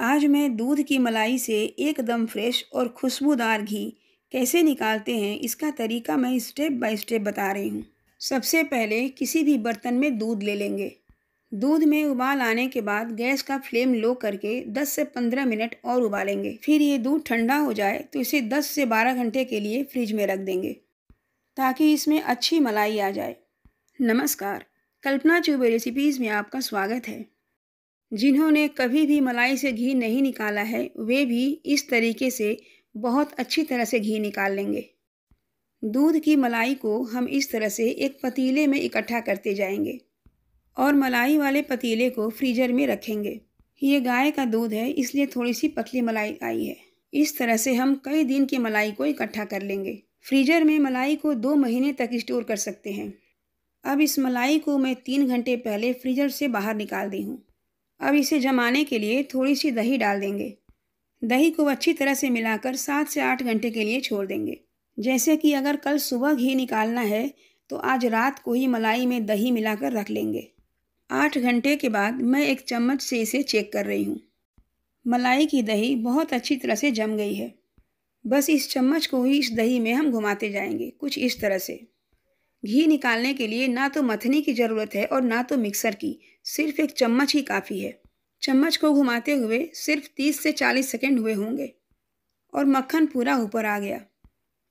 आज मैं दूध की मलाई से एकदम फ्रेश और खुशबूदार घी कैसे निकालते हैं इसका तरीका मैं स्टेप बाय स्टेप बता रही हूँ। सबसे पहले किसी भी बर्तन में दूध ले लेंगे। दूध में उबाल आने के बाद गैस का फ्लेम लो करके 10 से 15 मिनट और उबालेंगे। फिर ये दूध ठंडा हो जाए तो इसे 10 से 12 घंटे के लिए फ्रिज में रख देंगे ताकि इसमें अच्छी मलाई आ जाए। नमस्कार, कल्पना चुबे रेसिपीज़ में आपका स्वागत है। जिन्होंने कभी भी मलाई से घी नहीं निकाला है वे भी इस तरीके से बहुत अच्छी तरह से घी निकाल लेंगे। दूध की मलाई को हम इस तरह से एक पतीले में इकट्ठा करते जाएंगे और मलाई वाले पतीले को फ्रीजर में रखेंगे। ये गाय का दूध है इसलिए थोड़ी सी पतली मलाई आई है। इस तरह से हम कई दिन की मलाई को इकट्ठा कर लेंगे। फ्रीजर में मलाई को 2 महीने तक स्टोर कर सकते हैं। अब इस मलाई को मैं 3 घंटे पहले फ्रीजर से बाहर निकाल दी हूँ। अब इसे जमाने के लिए थोड़ी सी दही डाल देंगे। दही को अच्छी तरह से मिलाकर 7 से 8 घंटे के लिए छोड़ देंगे। जैसे कि अगर कल सुबह घी निकालना है तो आज रात को ही मलाई में दही मिलाकर रख लेंगे। 8 घंटे के बाद मैं एक चम्मच से इसे चेक कर रही हूँ। मलाई की दही बहुत अच्छी तरह से जम गई है। बस इस चम्मच को ही इस दही में हम घुमाते जाएंगे, कुछ इस तरह से। घी निकालने के लिए ना तो मथनी की ज़रूरत है और ना तो मिक्सर की, सिर्फ एक चम्मच ही काफ़ी है। चम्मच को घुमाते हुए सिर्फ 30 से 40 सेकंड हुए होंगे और मक्खन पूरा ऊपर आ गया।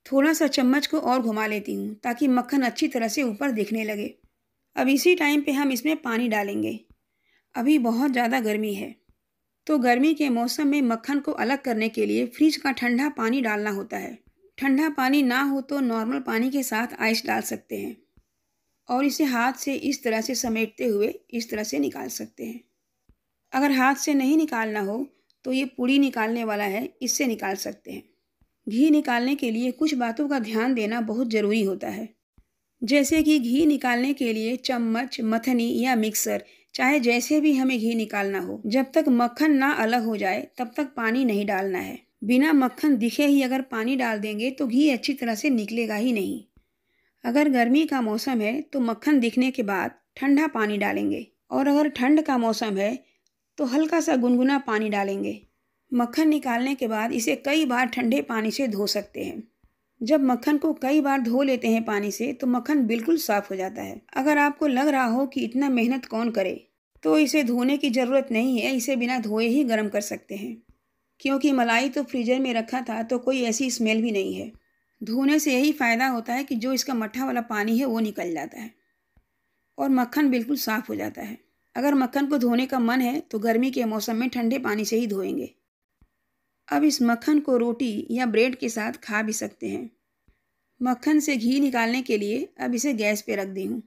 थोड़ा सा चम्मच को और घुमा लेती हूँ ताकि मक्खन अच्छी तरह से ऊपर दिखने लगे। अब इसी टाइम पे हम इसमें पानी डालेंगे। अभी बहुत ज़्यादा गर्मी है तो गर्मी के मौसम में मक्खन को अलग करने के लिए फ्रिज का ठंडा पानी डालना होता है। ठंडा पानी ना हो तो नॉर्मल पानी के साथ आइस डाल सकते हैं और इसे हाथ से इस तरह से समेटते हुए इस तरह से निकाल सकते हैं। अगर हाथ से नहीं निकालना हो तो ये पुड़ी निकालने वाला है, इससे निकाल सकते हैं। घी निकालने के लिए कुछ बातों का ध्यान देना बहुत ज़रूरी होता है। जैसे कि घी निकालने के लिए चम्मच, मथनी या मिक्सर, चाहे जैसे भी हमें घी निकालना हो, जब तक मक्खन ना अलग हो जाए तब तक पानी नहीं डालना है। बिना मक्खन दिखे ही अगर पानी डाल देंगे तो घी अच्छी तरह से निकलेगा ही नहीं। अगर गर्मी का मौसम है तो मक्खन दिखने के बाद ठंडा पानी डालेंगे और अगर ठंड का मौसम है तो हल्का सा गुनगुना पानी डालेंगे। मक्खन निकालने के बाद इसे कई बार ठंडे पानी से धो सकते हैं। जब मक्खन को कई बार धो लेते हैं पानी से तो मक्खन बिल्कुल साफ हो जाता है। अगर आपको लग रहा हो कि इतना मेहनत कौन करे तो इसे धोने की ज़रूरत नहीं है, इसे बिना धोए ही गर्म कर सकते हैं। क्योंकि मलाई तो फ्रीजर में रखा था तो कोई ऐसी स्मेल भी नहीं है। धोने से यही फ़ायदा होता है कि जो इसका मट्ठा वाला पानी है वो निकल जाता है और मक्खन बिल्कुल साफ़ हो जाता है। अगर मक्खन को धोने का मन है तो गर्मी के मौसम में ठंडे पानी से ही धोएंगे। अब इस मक्खन को रोटी या ब्रेड के साथ खा भी सकते हैं। मक्खन से घी निकालने के लिए अब इसे गैस पे रख दी हूँ।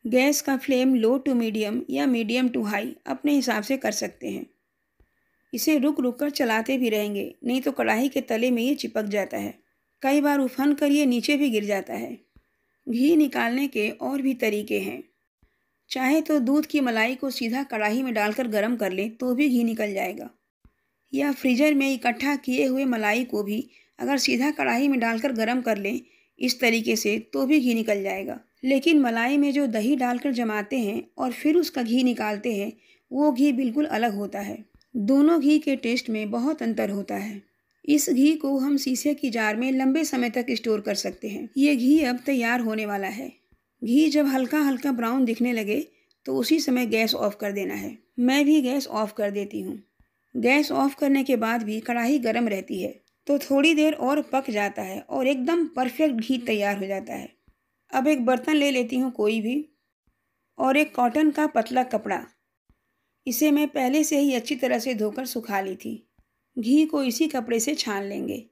गैस का फ्लेम लो टू मीडियम या मीडियम टू हाई अपने हिसाब से कर सकते हैं। इसे रुक रुक कर चलाते भी रहेंगे, नहीं तो कढ़ाई के तले में ये चिपक जाता है। कई बार उफन कर ये नीचे भी गिर जाता है। घी निकालने के और भी तरीके हैं। चाहे तो दूध की मलाई को सीधा कढ़ाई में डालकर गर्म कर लें तो भी घी निकल जाएगा, या फ्रीजर में इकट्ठा किए हुए मलाई को भी अगर सीधा कढ़ाई में डालकर गर्म कर लें इस तरीके से तो भी घी निकल जाएगा। लेकिन मलाई में जो दही डालकर जमाते हैं और फिर उसका घी निकालते हैं वो घी बिल्कुल अलग होता है। दोनों घी के टेस्ट में बहुत अंतर होता है। इस घी को हम शीशे की जार में लंबे समय तक स्टोर कर सकते हैं। ये घी अब तैयार होने वाला है। घी जब हल्का हल्का ब्राउन दिखने लगे तो उसी समय गैस ऑफ कर देना है। मैं भी गैस ऑफ कर देती हूँ। गैस ऑफ करने के बाद भी कढ़ाई गर्म रहती है तो थोड़ी देर और पक जाता है और एकदम परफेक्ट घी तैयार हो जाता है। अब एक बर्तन ले लेती हूँ कोई भी और एक कॉटन का पतला कपड़ा। इसे मैं पहले से ही अच्छी तरह से धोकर सुखा ली थी। घी को इसी कपड़े से छान लेंगे।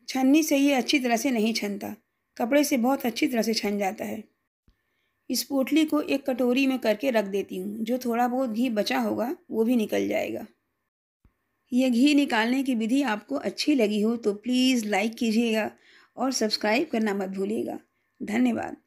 छन्नी से ये अच्छी तरह से नहीं छनता, कपड़े से बहुत अच्छी तरह से छन जाता है। इस पोटली को एक कटोरी में करके रख देती हूँ। जो थोड़ा बहुत घी बचा होगा वो भी निकल जाएगा। ये घी निकालने की विधि आपको अच्छी लगी हो तो प्लीज़ लाइक कीजिएगा और सब्सक्राइब करना मत भूलिएगा। धन्यवाद।